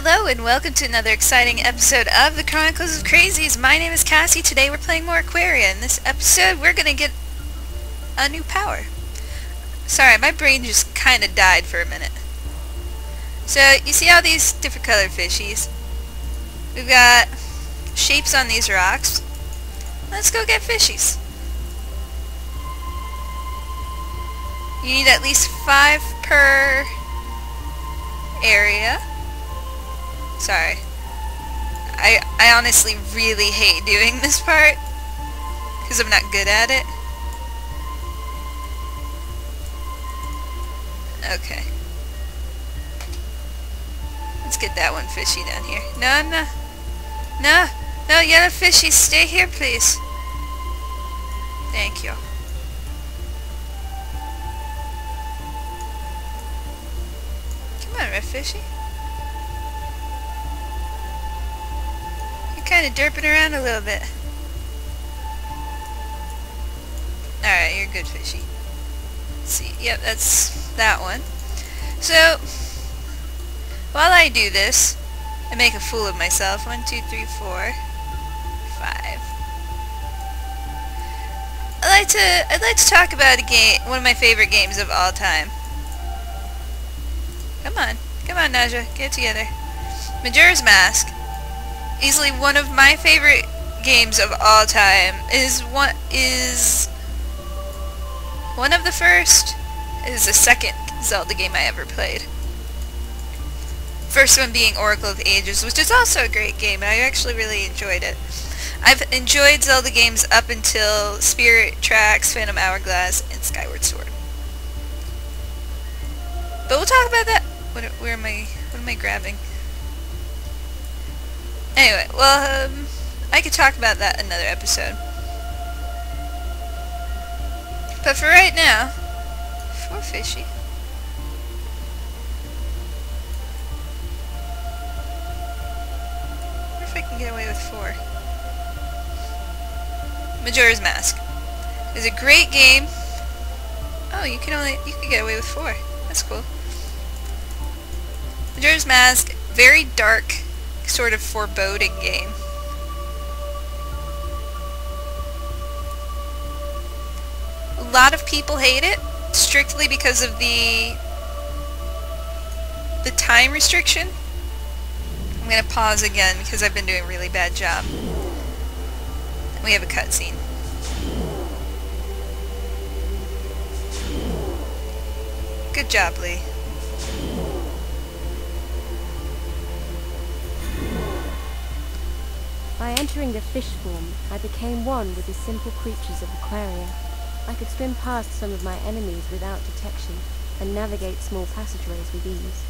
Hello and welcome to another exciting episode of the Chronicles of Crazies. My name is Cassy. Today we're playing more Aquaria. In this episode we're gonna get a new power. Sorry, my brain just kinda died for a minute. So you see all these different colored fishies? We've got shapes on these rocks. Let's go get fishies. You need at least 5 per area. Sorry. I honestly really hate doing this part because I'm not good at it. Okay. Let's get that one fishy down here. No, yellow fishy, stay here please. Thank you. Come on, red fishy. Kind of derping around a little bit. Alright, you're good fishy. Let's see, yep, that's that one. So, while I do this, I make a fool of myself. 1, 2, 3, 4, 5. I'd like to talk about a game, one of my favorite games of all time. Come on, Naja, get it together. Majora's Mask. Easily one of my favorite games of all time. Is one of the first. Is the second Zelda game I ever played. First one being Oracle of Ages, which is also a great game. I actually really enjoyed it. I've enjoyed Zelda games up until Spirit Tracks, Phantom Hourglass, and Skyward Sword. But we'll talk about that. What am I grabbing? Anyway, well, I could talk about that another episode. But for right now, 4 fishy. I wonder if I can get away with 4. Majora's Mask is a great game. Oh, you can get away with 4. That's cool. Majora's Mask, very dark, sort of foreboding game. A lot of people hate it strictly because of the time restriction. I'm gonna pause again because I've been doing a really bad job. We have a cutscene. Good job, Lee. By entering the fish form, I became one with the simple creatures of Aquaria. I could swim past some of my enemies without detection, and navigate small passageways with ease.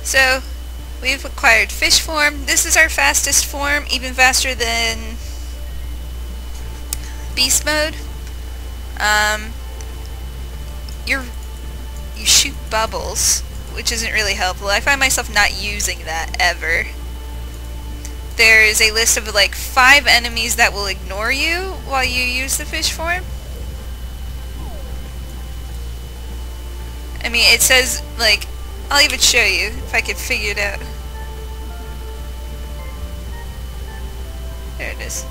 So, we've acquired fish form. This is our fastest form, even faster than beast mode. You shoot bubbles, which isn't really helpful. I find myself not using that ever. There is a list of like 5 enemies that will ignore you while you use the fish form. I mean, it says, like, I'll even show you if I can figure it out. There it is.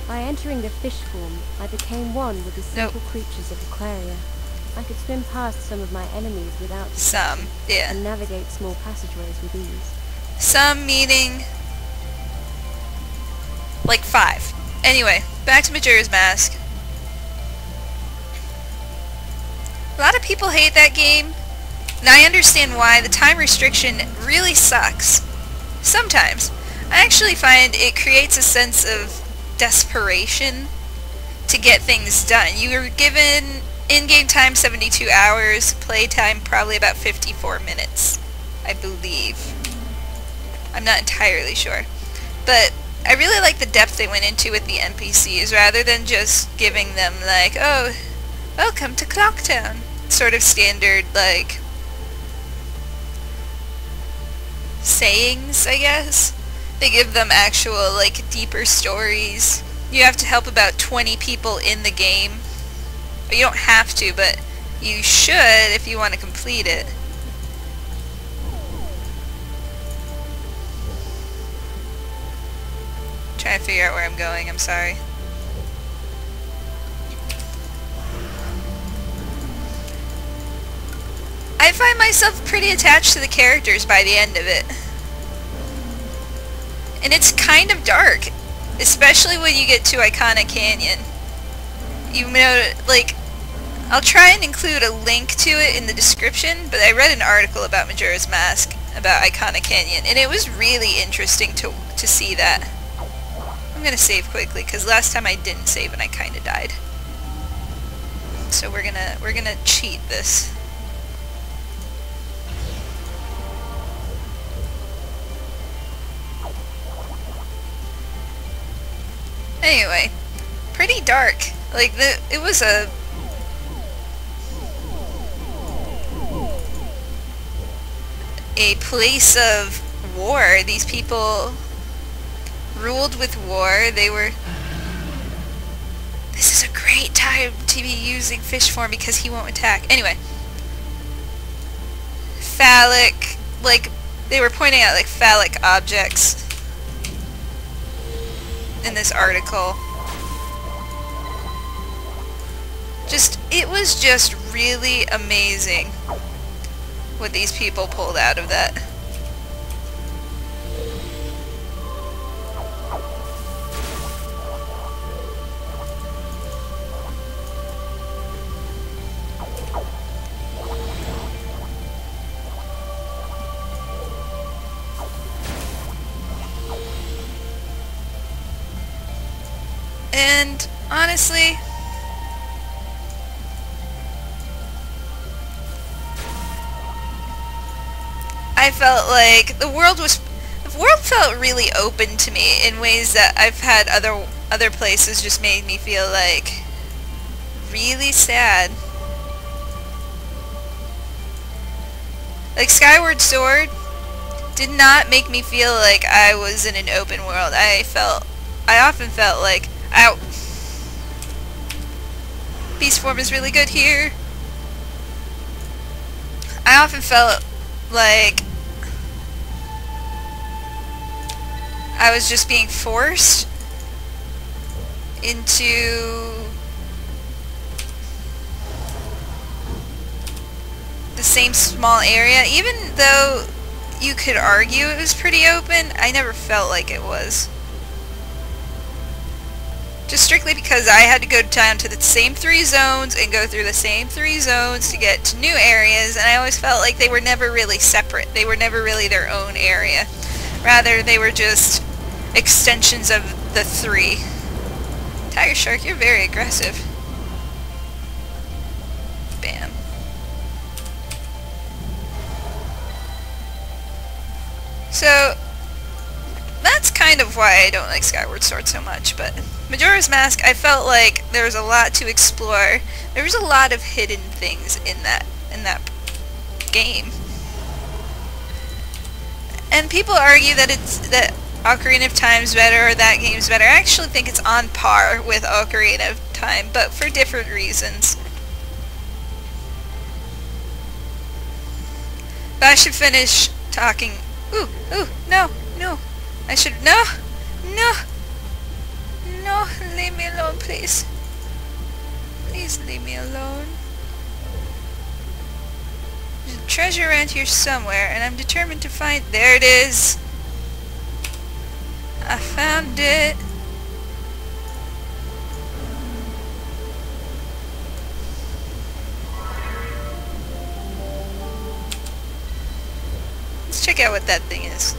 By entering the fish form, I became one with the simple creatures of Aquaria. I could swim past some of my enemies without detection, and navigate small passageways with ease. Some meaning like 5. Anyway, back to Majora's Mask. A lot of people hate that game, and I understand why. The time restriction really sucks. Sometimes. I actually find it creates a sense of desperation to get things done. You were given in-game time 72 hours, play time probably about 54 minutes, I believe. I'm not entirely sure. But I really like the depth they went into with the NPCs rather than just giving them like, oh, welcome to Clocktown. Sort of standard, like, sayings, I guess. They give them actual, like, deeper stories. You have to help about 20 people in the game. You don't have to, but You should if you want to complete it. Trying to figure out where I'm going, I'm sorry. I find myself pretty attached to the characters by the end of it. And it's kind of dark, especially when you get to Iconic Canyon. You know, like, I'll try and include a link to it in the description, but I read an article about Majora's Mask, about Iconic Canyon, and it was really interesting to see that. I'm gonna save quickly, because last time I didn't save and I kinda died. So we're gonna cheat this. Anyway, pretty dark. Like, it was a place of war. These people ruled with war. They were... This is a great time to be using fish form because he won't attack. Anyway. Phallic, like, they were pointing out, like, phallic objects in this article. It was just really amazing what these people pulled out of that. And honestly, I felt like the world felt really open to me in ways that I've had other places just made me feel like really sad. Like Skyward Sword did not make me feel like I was in an open world. I often felt like, ow, beast form is really good here. I often felt like I was just being forced into the same small area. Even though you could argue it was pretty open, I never felt like it was. Just strictly because I had to go down to the same 3 zones and go through the same 3 zones to get to new areas, and I always felt like they were never really separate. They were never really their own area. Rather, they were just extensions of the 3. Tiger Shark, you're very aggressive. Bam. So, that's kind of why I don't like Skyward Sword so much, but Majora's Mask, I felt like there was a lot to explore. There was a lot of hidden things in that game. And people argue that that Ocarina of Time's better or that game's better. I actually think it's on par with Ocarina of Time, but for different reasons. But I should finish talking. Ooh, no, I should, no, leave me alone, please. Please leave me alone. There's a treasure around here somewhere, and I'm determined to find... There it is! I found it! Let's check out what that thing is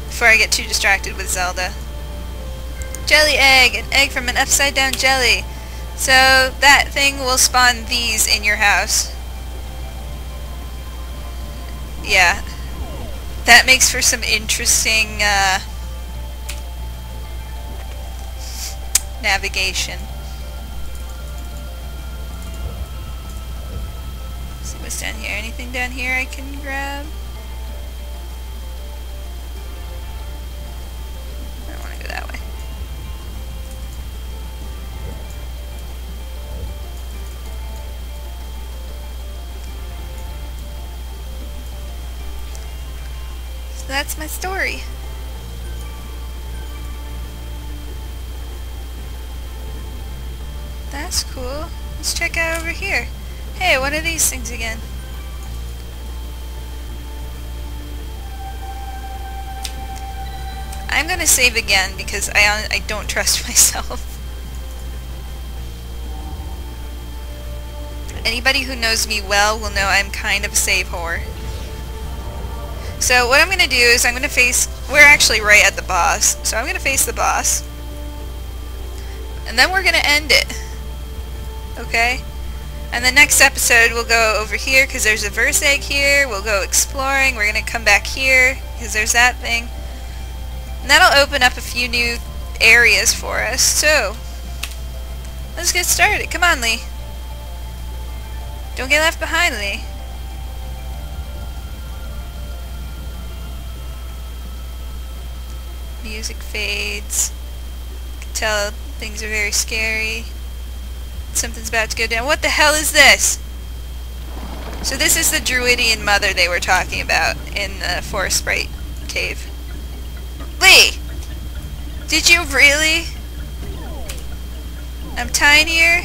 before I get too distracted with Zelda. Jelly egg! An egg from an upside down jelly. So that thing will spawn these in your house. Yeah. That makes for some interesting navigation. Let's see what's down here. Anything down here I can grab? I don't want to go that way. that's my story. That's cool. Let's check out over here. Hey, one of these things again. I'm gonna save again because I don't trust myself. Anybody who knows me well will know I'm kind of a save whore. So what I'm gonna do is I'm gonna face... We're actually right at the boss. So I'm gonna face the boss. And then we're gonna end it. Okay? And the next episode we'll go over here because there's a verse egg here. We'll go exploring. We're gonna come back here because there's that thing. And that'll open up a few new areas for us. So, let's get started. Come on, Lee. Don't get left behind, Lee. Music fades. You can tell things are very scary. Something's about to go down. What the hell is this? So this is the Druidian mother they were talking about in the Forest Sprite cave. Lee! Did you really? I'm tinier.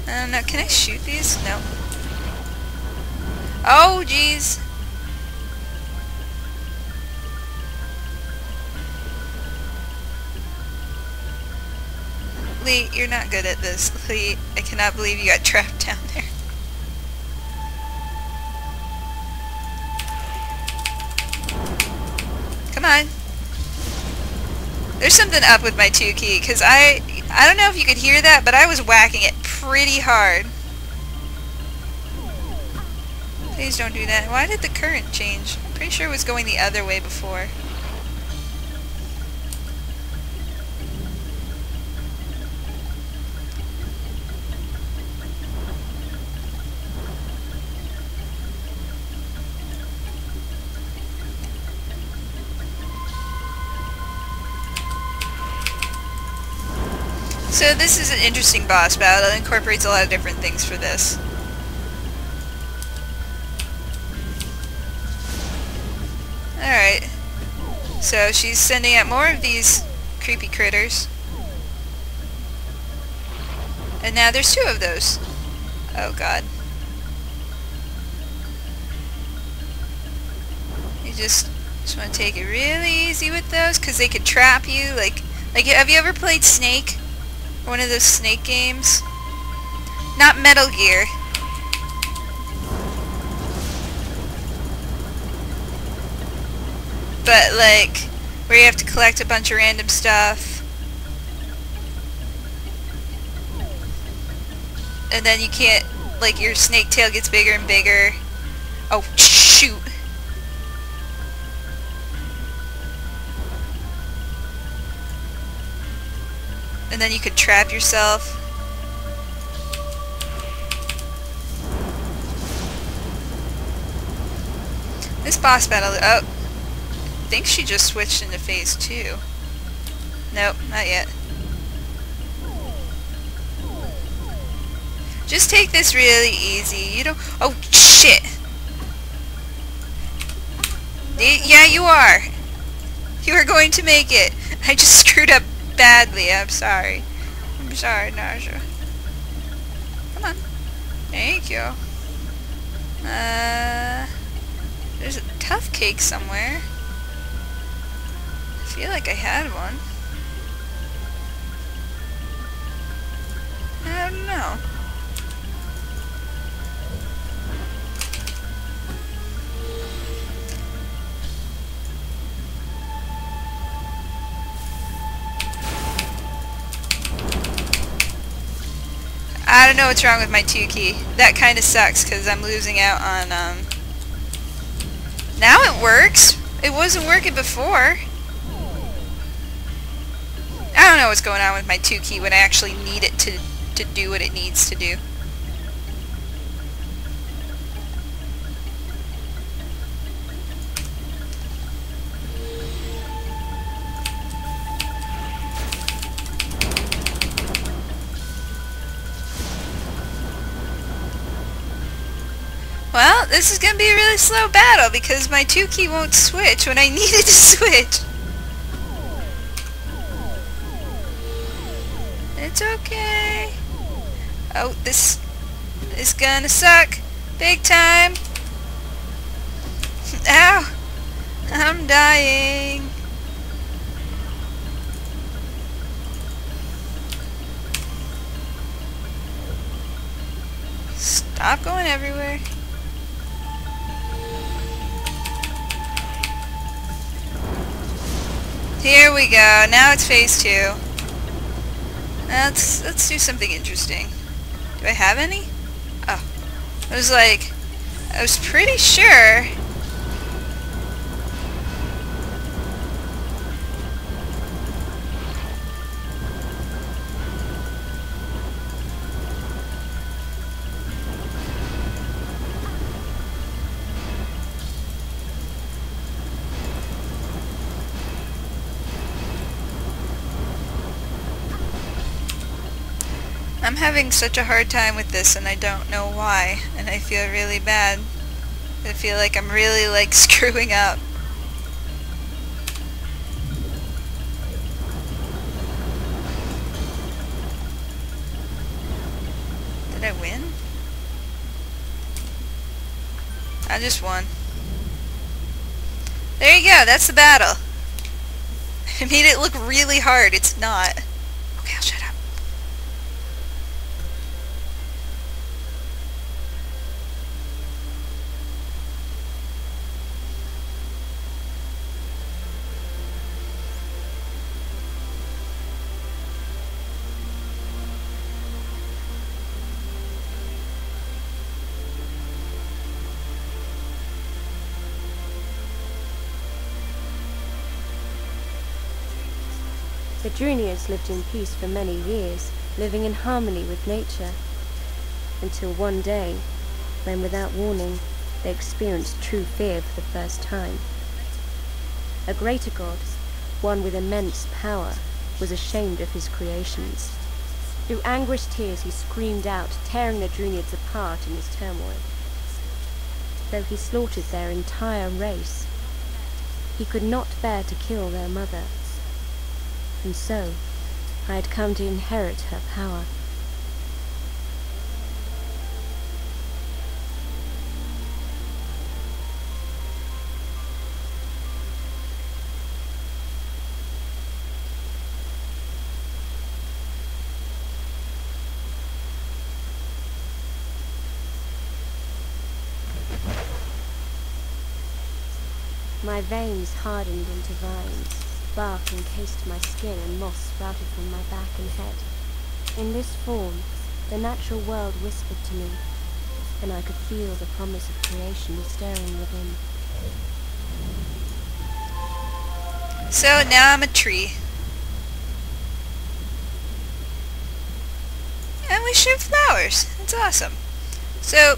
I don't know. Can I shoot these? No. Oh, jeez. Lee, you're not good at this. Lee, I cannot believe you got trapped down there. Come on. There's something up with my 2 key, because I don't know if you could hear that, but I was whacking it pretty hard. Please don't do that. Why did the current change? I'm pretty sure it was going the other way before. So this is an interesting boss battle. It incorporates a lot of different things for this. Alright. So she's sending out more of these creepy critters. And now there's 2 of those. Oh god. You just want to take it really easy with those, because they could trap you. Like, have you ever played Snake? One of those Snake games? Not Metal Gear. But like, where you have to collect a bunch of random stuff. And then you can't, like, your snake tail gets bigger and bigger. Oh, shoot. And then you could trap yourself. This boss battle... Oh. I think she just switched into phase 2. Nope, not yet. Just take this really easy. You don't... Oh, shit! Yeah, you are! You are going to make it! I just screwed up badly. I'm sorry. I'm sorry, Naja. Come on. Thank you. There's a tough cake somewhere. I feel like I had one. I don't know. I don't know what's wrong with my 2 key. That kind of sucks because I'm losing out on, Now it works! It wasn't working before. I don't know what's going on with my 2 key when I actually need it to do what it needs to do. Well, this is gonna be a really slow battle because my 2 key won't switch when I need it to switch. It's okay. Oh, this is gonna suck. Big time. Ow! I'm dying. Stop going everywhere. Here we go. Now it's phase 2. Let's do something interesting. Do I have any? Oh. I was pretty sure. I'm having such a hard time with this and I don't know why, and I feel really bad. I feel like I'm really like screwing up. Did I win? I just won. There you go, that's the battle. I made it look really hard, it's not. Okay, I'll shut up. The Juniors lived in peace for many years, living in harmony with nature, until one day, when without warning, they experienced true fear for the first time. A greater god, one with immense power, was ashamed of his creations. Through anguished tears he screamed out, tearing the Juniors apart in his turmoil. Though he slaughtered their entire race, he could not bear to kill their mother. And so, I had come to inherit her power. My veins hardened into vines. Bark encased my skin and moss sprouted from my back and head. In this form, the natural world whispered to me, and I could feel the promise of creation stirring within. So now I'm a tree. And we shoot flowers. It's awesome. So,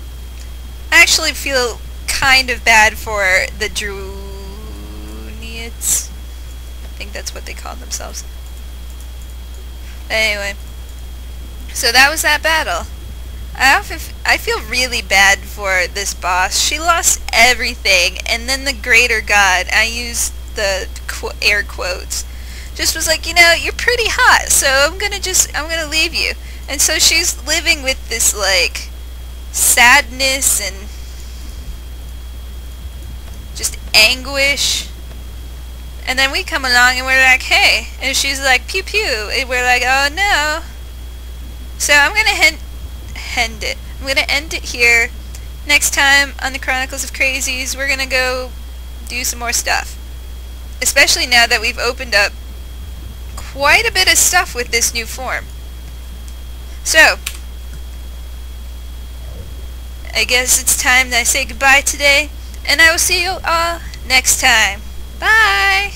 I actually feel kind of bad for the Druniates. I think that's what they call themselves. Anyway, so that was that battle. I feel really bad for this boss. She lost everything, and then the greater god, I used the air quotes, just was like, you know, you're pretty hot, so I'm gonna leave you. And so she's living with this like sadness and just anguish. And then we come along and we're like, hey. And she's like, pew pew. And we're like, oh no. So I'm going to end it. I'm going to end it here. Next time on the Chronicles of Crazies, we're going to go do some more stuff. Especially now that we've opened up quite a bit of stuff with this new form. So, I guess it's time that I say goodbye today. And I will see you all next time. Bye!